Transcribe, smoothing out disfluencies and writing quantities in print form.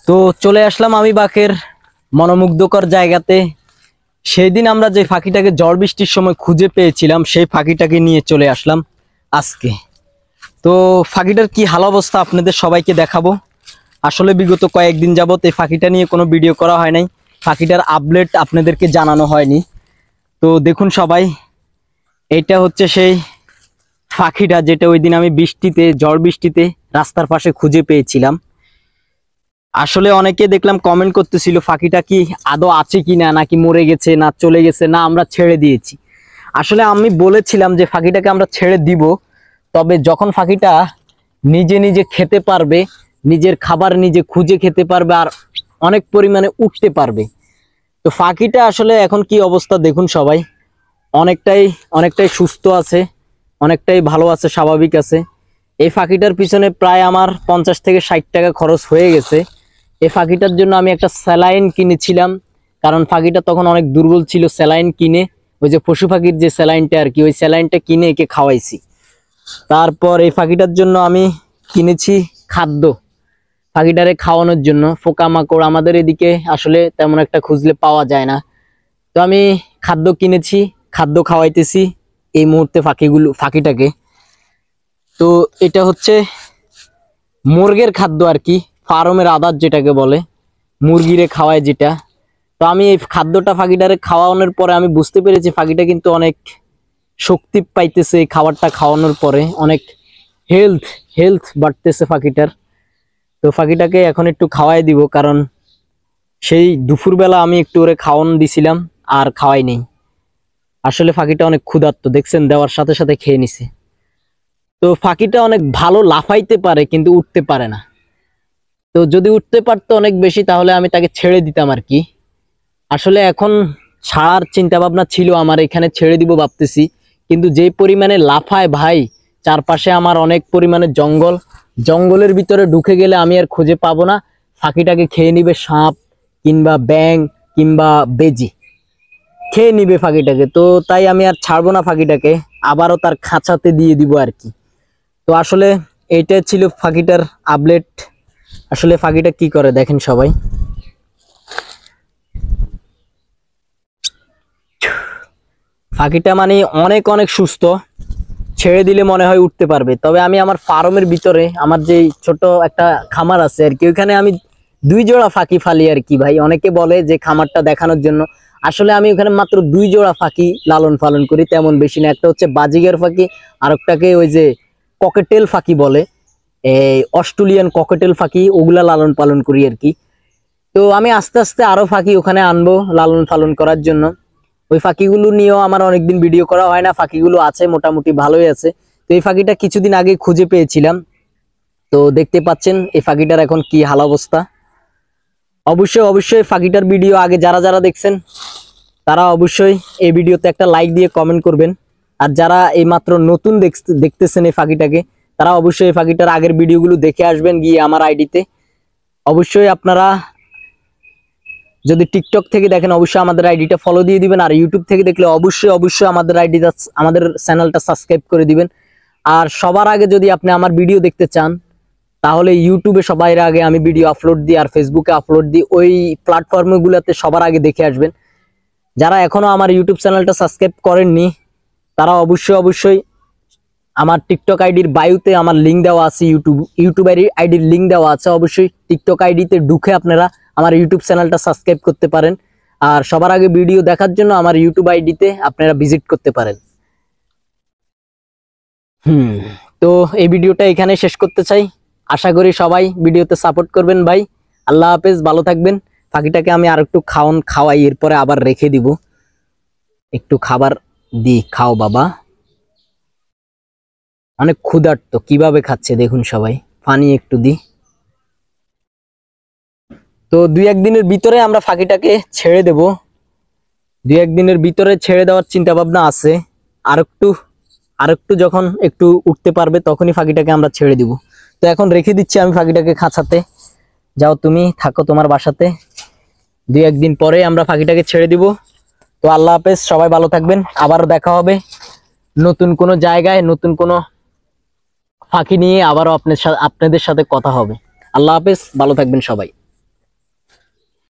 তো চলে আসলাম আমি বাকের মনোমুগ্ধকর জায়গাতে। সেই দিন আমরা যে ফাঁকিটাকে ঝড় বৃষ্টির সময় খুঁজে পেয়েছিলাম সেই ফাঁকিটাকে নিয়ে চলে আসলাম আজকে। তো ফাঁকিটার কি হাল অবস্থা আপনাদের সবাইকে দেখাবো। আসলে বিগত কয়েকদিন যাবত এই ফাঁকিটা নিয়ে কোনো ভিডিও করা হয় নাই, ফাঁকিটার আপডেট আপনাদেরকে জানানো হয়নি। তো দেখুন সবাই, এটা হচ্ছে সেই ফাঁকিটা যেটা ওই দিন আমি বৃষ্টিতে, ঝড় বৃষ্টিতে রাস্তার পাশে খুঁজে পেয়েছিলাম। আসলে অনেকে দেখলাম কমেন্ট করতেছিল ফাঁকিটা কি আদৌ আছে কিনা, নাকি মরে গেছে, না চলে গেছে, না আমরা ছেড়ে দিয়েছি। আসলে আমি বলেছিলাম যে ফাঁকিটাকে আমরা ছেড়ে দিব, তবে যখন ফাঁকিটা নিজে নিজে খেতে পারবে, নিজের খাবার নিজে খুঁজে খেতে পারবে, আর অনেক পরিমাণে উঠতে পারবে। তো ফাঁকিটা আসলে এখন কি অবস্থা দেখুন সবাই, অনেকটাই অনেকটাই সুস্থ আছে, অনেকটাই ভালো আছে, স্বাভাবিক আছে। এই ফাঁকিটার পিছনে প্রায় আমার 50 থেকে 60 টাকা খরচ হয়ে গেছে। এই ফাঁকিটার জন্য আমি একটা স্যালাইন কিনেছিলাম, কারণ ফাঁকিটা তখন অনেক দুর্বল ছিল। স্যালাইন কিনে, ওই যে পশু পাখির যে স্যালাইনটা আর কি, ওই স্যালাইনটা কিনে একে খাওয়াইছি। তারপর এই ফাঁকিটার জন্য আমি কিনেছি খাদ্য, ফাঁকিটারে খাওয়ানোর জন্য। পোকামাকড় আমাদের এদিকে আসলে তেমন একটা খুঁজলে পাওয়া যায় না, তো আমি খাদ্য কিনেছি, খাদ্য খাওয়াইতেছি এই মুহূর্তে ফাঁকিটাকে। তো এটা হচ্ছে মুরগের খাদ্য আর কি, ফার্মের আদার যেটাকে বলে, মুরগিরে খাওয়ায় যেটা। তো আমি এই খাদ্যটা ফাঁকিটারে খাওয়ানোর পরে আমি বুঝতে পেরেছি ফাঁকিটা কিন্তু অনেক শক্তি পাইতেছে। এই খাবারটা খাওয়ানোর পরে অনেক হেলথ বাড়তেছে ফাঁকিটার। তো ফাঁকিটাকে এখন একটু খাওয়াই দিব, কারণ সেই দুপুরবেলা আমি একটু ওরে খাওয়ানো দিছিলাম আর খাওয়াই নেই। আসলে ফাঁকিটা অনেক ক্ষুধার্ত, দেখছেন দেওয়ার সাথে সাথে খেয়ে নিছে। তো ফাঁকিটা অনেক ভালো লাফাইতে পারে কিন্তু উঠতে পারে না। তো যদি উঠতে পারতো অনেক বেশি তাহলে আমি তাকে ছেড়ে দিতাম আর কি। আসলে এখন ছাড়ার চিন্তা ভাবনা ছিল আমার, এখানে ছেড়ে দিব ভাবতেছি, কিন্তু যে পরিমাণে লাফায় ভাই, চারপাশে আমার অনেক পরিমাণে জঙ্গল, জঙ্গলের ভিতরে ঢুকে গেলে আমি আর খুঁজে পাবো না। ফাঁকিটাকে খেয়ে নিবে সাপ কিংবা ব্যাং কিংবা বেজি, খেয়ে নিবে ফাঁকিটাকে। তো তাই আমি আর ছাড়বো না ফাঁকিটাকে, আবারও তার খাঁচাতে দিয়ে দিব আর কি। তো আসলে এইটাই ছিল ফাঁকিটার আপডেট। আসলে ফাঁকিটা কি করে দেখেন সবাই, ফাঁকিটা মানে অনেক অনেক সুস্থ, ছেড়ে দিলে মনে হয় উঠতে পারবে। তবে আমি আমার ফার্মের ভিতরে, আমার যে ছোট একটা খামার আছে আর কি, ওইখানে আমি 2 জোড়া ফাঁকি ফালি আর কি ভাই। অনেকে বলে যে খামারটা দেখানোর জন্য, আসলে আমি ওখানে মাত্র 2 জোড়া ফাঁকি লালন পালন করি, তেমন বেশি না। একটা হচ্ছে বাজিগার ফাঁকি, আর একটাকে ওই যে ককেটেল ফাঁকি বলে, এই অস্ট্রেলিয়ান ককেটেল ফাঁকি, ওগুলা লালন পালন করি আর কি। তো আমি আস্তে আস্তে আরো ফাঁকি ওখানে আনবো লালন পালন করার জন্য। ওই ফাঁকিগুলো নিয়েও আমার অনেকদিন ভিডিও করা হয় না, ফাঁকিগুলো আছে মোটামুটি ভালোই আছে। তো এই ফাঁকিটা কিছুদিন আগে খুঁজে পেয়েছিলাম, তো দেখতে পাচ্ছেন এই ফাঁকিটার এখন কি হাল অবস্থা। অবশ্যই অবশ্যই ফাঁকিটার ভিডিও আগে যারা যারা দেখছেন তারা অবশ্যই এই ভিডিওতে একটা লাইক দিয়ে কমেন্ট করবেন। আর যারা এই মাত্র নতুন দেখতেছেন এই ফাঁকিটাকে, তারা অবশ্যই এই ফাঁকিটার আগের ভিডিওগুলো দেখে আসবেন গিয়ে আমার আইডিতে। অবশ্যই আপনারা যদি টিকটক থেকে দেখেন অবশ্যই আমাদের আইডিটা ফলো দিয়ে দিবেন, আর ইউটিউব থেকে দেখলে অবশ্যই অবশ্যই আমাদের চ্যানেলটা সাবস্ক্রাইব করে দিবেন। আর সবার আগে যদি আপনি আমার ভিডিও দেখতে চান তাহলে ইউটিউবে সবার আগে আমি ভিডিও আপলোড দিই, আর ফেসবুকে আপলোড দিই, ওই প্ল্যাটফর্মগুলোতে সবার আগে দেখে আসবেন। যারা এখনো আমার ইউটিউব চ্যানেলটা সাবস্ক্রাইব করেননি তারা অবশ্যই অবশ্যই আমার টিকটক আইডির বায়োতে আমার লিঙ্ক দেওয়া আছে, ইউটিউব আইডির লিঙ্ক দেওয়া আছে। অবশ্যই টিকটক আইডিতে ঢুকে আপনারা আমার ইউটিউব চ্যানেলটা সাবস্ক্রাইব করতে পারেন, আর সবার আগে ভিডিও দেখার জন্য আমার ইউটিউব আইডিতে আপনারা ভিজিট করতে পারেন। তো এই ভিডিওটা এখানে শেষ করতে চাই। আশা করি সবাই ভিডিওতে সাপোর্ট করবেন ভাই। আল্লাহ হাফেজ, ভালো থাকবেন। পাখিটাকে আমি আর একটু খাওয়াই, এরপরে আবার রেখে দিব। একটু খাবার দি, খাও বাবা, অনেক ক্ষুধার্ত, কিভাবে খাচ্ছে দেখুন সবাই। পানি একটু দি। তো 2-1 দিনের ভিতরে আমরা ফাঁকিটাকে ছেড়ে দেব, 2-1 দিনের ভিতরে ছেড়ে দেওয়ার চিন্তা ভাবনা আছে। আর একটু যখন একটু উঠতে পারবে তখনই ফাঁকিটাকে আমরা ছেড়ে দিব। তো এখন রেখে দিচ্ছি আমি ফাঁকিটাকে খাঁচাতে, যাও তুমি থাকো তোমার বাসাতে। 2-1 দিন পরে আমরা ফাঁকিটাকে ছেড়ে দিব। তো আল্লাহ হাফেজ, সবাই ভালো থাকবেন। আবারও দেখা হবে নতুন কোনো জায়গায়, নতুন কোনো ফাঁকি নিয়ে আবারও আপনাদের সাথে কথা হবে। আল্লাহ হাফেজ, ভালো থাকবেন সবাই।